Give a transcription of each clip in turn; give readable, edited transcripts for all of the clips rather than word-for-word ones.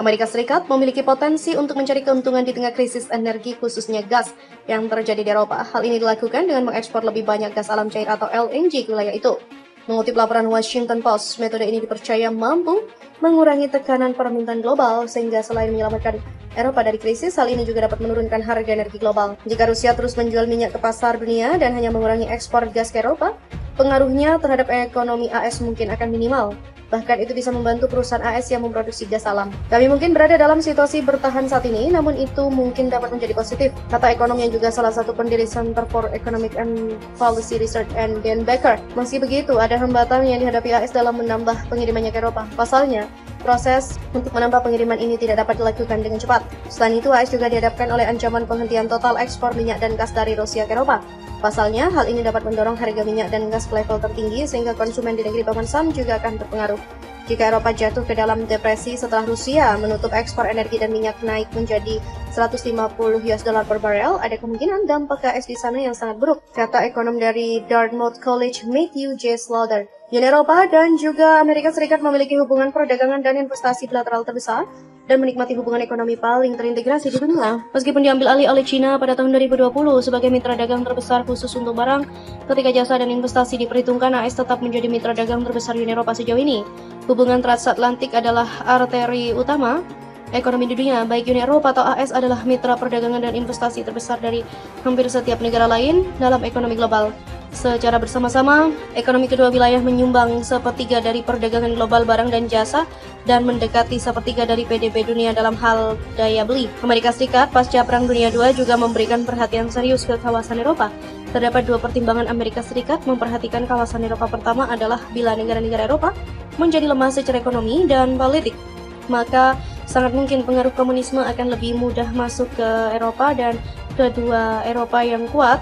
Amerika Serikat memiliki potensi untuk mencari keuntungan di tengah krisis energi khususnya gas yang terjadi di Eropa. Hal ini dilakukan dengan mengekspor lebih banyak gas alam cair atau LNG ke wilayah itu. Mengutip laporan Washington Post, metode ini dipercaya mampu mengurangi tekanan permintaan global sehingga selain menyelamatkan Eropa dari krisis, hal ini juga dapat menurunkan harga energi global. Jika Rusia terus menjual minyak ke pasar dunia dan hanya mengurangi ekspor gas ke Eropa, pengaruhnya terhadap ekonomi AS mungkin akan minimal. Bahkan itu bisa membantu perusahaan AS yang memproduksi gas alam. Kami mungkin berada dalam situasi bertahan saat ini, namun itu mungkin dapat menjadi positif, kata ekonom yang juga salah satu pendiri Center for Economic and Policy Research and Dan Becker. Meski begitu, ada hambatan yang dihadapi AS dalam menambah pengirimannya ke Eropa. Pasalnya, proses untuk menambah pengiriman ini tidak dapat dilakukan dengan cepat. Selain itu, AS juga dihadapkan oleh ancaman penghentian total ekspor minyak dan gas dari Rusia ke Eropa. Pasalnya, hal ini dapat mendorong harga minyak dan gas ke level tertinggi sehingga konsumen di negeri pemesan juga akan terpengaruh. Jika Eropa jatuh ke dalam depresi setelah Rusia menutup ekspor energi dan minyak naik menjadi 150 US dollar per barel, ada kemungkinan dampak AS di sana yang sangat buruk, kata ekonom dari Dartmouth College Matthew J. Slaughter. Uni Eropa dan juga Amerika Serikat memiliki hubungan perdagangan dan investasi bilateral terbesar dan menikmati hubungan ekonomi paling terintegrasi di dunia. Meskipun diambil alih oleh China pada tahun 2020 sebagai mitra dagang terbesar khusus untuk barang, ketika jasa dan investasi diperhitungkan, AS tetap menjadi mitra dagang terbesar Uni Eropa sejauh ini. Hubungan transatlantik adalah arteri utama ekonomi di dunia, baik Uni Eropa atau AS adalah mitra perdagangan dan investasi terbesar dari hampir setiap negara lain dalam ekonomi global. Secara bersama-sama, ekonomi kedua wilayah menyumbang sepertiga dari perdagangan global barang dan jasa dan mendekati sepertiga dari PDB dunia dalam hal daya beli. Amerika Serikat pasca Perang Dunia II juga memberikan perhatian serius ke kawasan Eropa. Terdapat dua pertimbangan Amerika Serikat memperhatikan kawasan Eropa. Pertama adalah bila negara-negara Eropa menjadi lemah secara ekonomi dan politik, maka sangat mungkin pengaruh komunisme akan lebih mudah masuk ke Eropa, dan kedua, Eropa yang kuat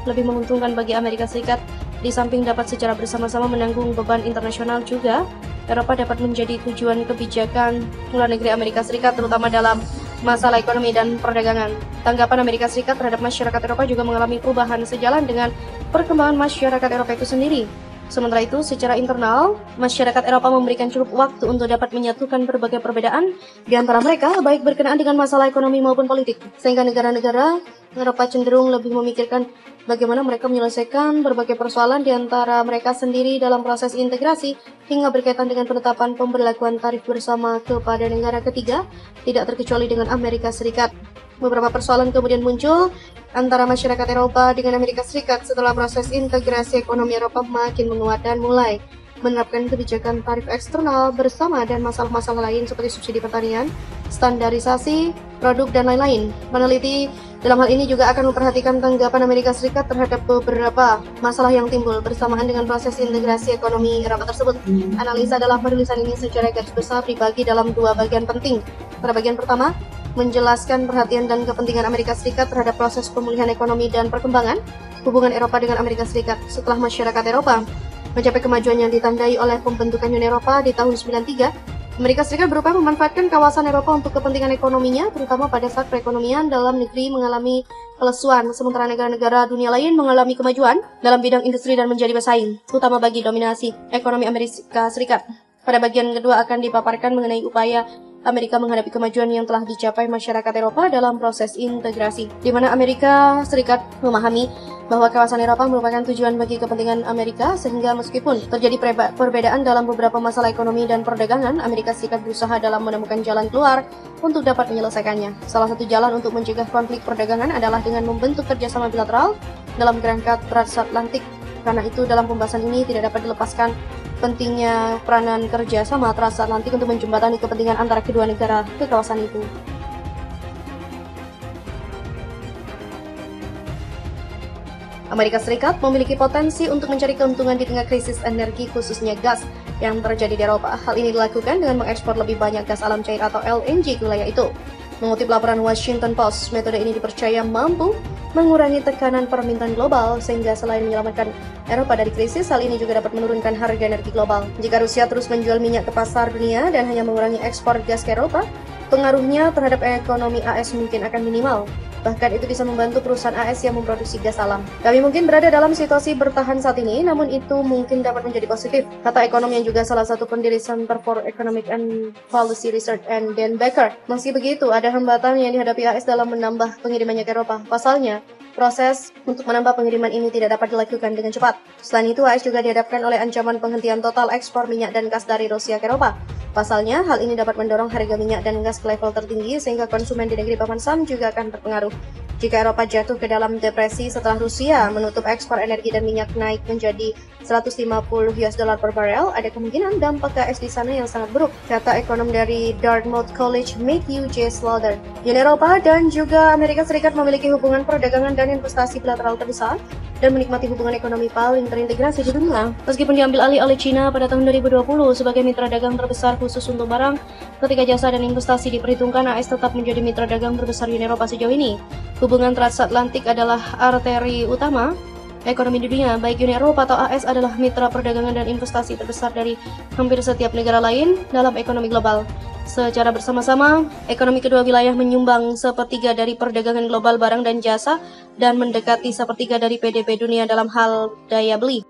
lebih menguntungkan bagi Amerika Serikat. Di samping dapat secara bersama-sama menanggung beban internasional juga, Eropa dapat menjadi tujuan kebijakan luar negeri Amerika Serikat, terutama dalam masalah ekonomi dan perdagangan. Tanggapan Amerika Serikat terhadap masyarakat Eropa juga mengalami perubahan sejalan dengan perkembangan masyarakat Eropa itu sendiri. Sementara itu, secara internal, masyarakat Eropa memberikan cukup waktu untuk dapat menyatukan berbagai perbedaan di antara mereka, baik berkenaan dengan masalah ekonomi maupun politik, sehingga negara-negara Eropa cenderung lebih memikirkan bagaimana mereka menyelesaikan berbagai persoalan di antara mereka sendiri dalam proses integrasi, hingga berkaitan dengan penetapan pemberlakuan tarif bersama kepada negara ketiga, tidak terkecuali dengan Amerika Serikat. Beberapa persoalan kemudian muncul antara masyarakat Eropa dengan Amerika Serikat setelah proses integrasi ekonomi Eropa makin menguat dan mulai menerapkan kebijakan tarif eksternal bersama dan masalah-masalah lain seperti subsidi pertanian, standarisasi produk, dan lain-lain. Peneliti dalam hal ini juga akan memperhatikan tanggapan Amerika Serikat terhadap beberapa masalah yang timbul bersamaan dengan proses integrasi ekonomi Eropa tersebut. Analisa dalam penulisan ini secara garis besar dibagi dalam dua bagian penting. Pada bagian pertama, menjelaskan perhatian dan kepentingan Amerika Serikat terhadap proses pemulihan ekonomi dan perkembangan hubungan Eropa dengan Amerika Serikat setelah masyarakat Eropa mencapai kemajuan yang ditandai oleh pembentukan Uni Eropa di tahun 1993. Amerika Serikat berupaya memanfaatkan kawasan Eropa untuk kepentingan ekonominya, terutama pada saat perekonomian dalam negeri mengalami kelesuan, sementara negara-negara dunia lain mengalami kemajuan dalam bidang industri dan menjadi bersaing, terutama bagi dominasi ekonomi Amerika Serikat. Pada bagian kedua akan dipaparkan mengenai upaya Amerika menghadapi kemajuan yang telah dicapai masyarakat Eropa dalam proses integrasi, di mana Amerika Serikat memahami bahwa kawasan Eropa merupakan tujuan bagi kepentingan Amerika, sehingga meskipun terjadi perbedaan dalam beberapa masalah ekonomi dan perdagangan, Amerika Serikat berusaha dalam menemukan jalan keluar untuk dapat menyelesaikannya. Salah satu jalan untuk mencegah konflik perdagangan adalah dengan membentuk kerjasama bilateral dalam kerangka transatlantik. Karena itu, dalam pembahasan ini tidak dapat dilepaskan pentingnya peranan kerjasama transatlantik untuk menjembatani kepentingan antara kedua negara ke kawasan itu. Amerika Serikat memiliki potensi untuk mencari keuntungan di tengah krisis energi khususnya gas yang terjadi di Eropa. Hal ini dilakukan dengan mengekspor lebih banyak gas alam cair atau LNG ke wilayah itu. Mengutip laporan Washington Post, metode ini dipercaya mampu mengurangi tekanan permintaan global sehingga selain menyelamatkan Eropa dari krisis, hal ini juga dapat menurunkan harga energi global. Jika Rusia terus menjual minyak ke pasar dunia dan hanya mengurangi ekspor gas ke Eropa, pengaruhnya terhadap ekonomi AS mungkin akan minimal. Bahkan itu bisa membantu perusahaan AS yang memproduksi gas alam. Kami mungkin berada dalam situasi bertahan saat ini, namun itu mungkin dapat menjadi positif, kata ekonom yang juga salah satu pendiri Center for Economic and Policy Research and Dan Becker. Meski begitu, ada hambatan yang dihadapi AS dalam menambah pengirimannya ke Eropa. Pasalnya, proses untuk menambah pengiriman ini tidak dapat dilakukan dengan cepat. Selain itu, AS juga dihadapkan oleh ancaman penghentian total ekspor minyak dan gas dari Rusia ke Eropa. Pasalnya, hal ini dapat mendorong harga minyak dan gas ke level tertinggi sehingga konsumen di negeri paman Sam juga akan terpengaruh. Jika Eropa jatuh ke dalam depresi setelah Rusia menutup ekspor energi dan minyak naik menjadi 150 US dollar per barel, ada kemungkinan dampak ke AS di sana yang sangat buruk, kata ekonom dari Dartmouth College Matthew J. Slaughter. Uni Eropa dan juga Amerika Serikat memiliki hubungan perdagangan dan investasi bilateral terbesar dan menikmati hubungan ekonomi paling terintegrasi di dunia. Meskipun diambil alih oleh China pada tahun 2020 sebagai mitra dagang terbesar khusus untuk barang, ketika jasa dan investasi diperhitungkan, AS tetap menjadi mitra dagang terbesar Uni Eropa sejauh ini. Hubungan transatlantik adalah arteri utama ekonomi dunia, baik Uni Eropa atau AS adalah mitra perdagangan dan investasi terbesar dari hampir setiap negara lain dalam ekonomi global. Secara bersama-sama, ekonomi kedua wilayah menyumbang sepertiga dari perdagangan global barang dan jasa dan mendekati sepertiga dari PDB dunia dalam hal daya beli.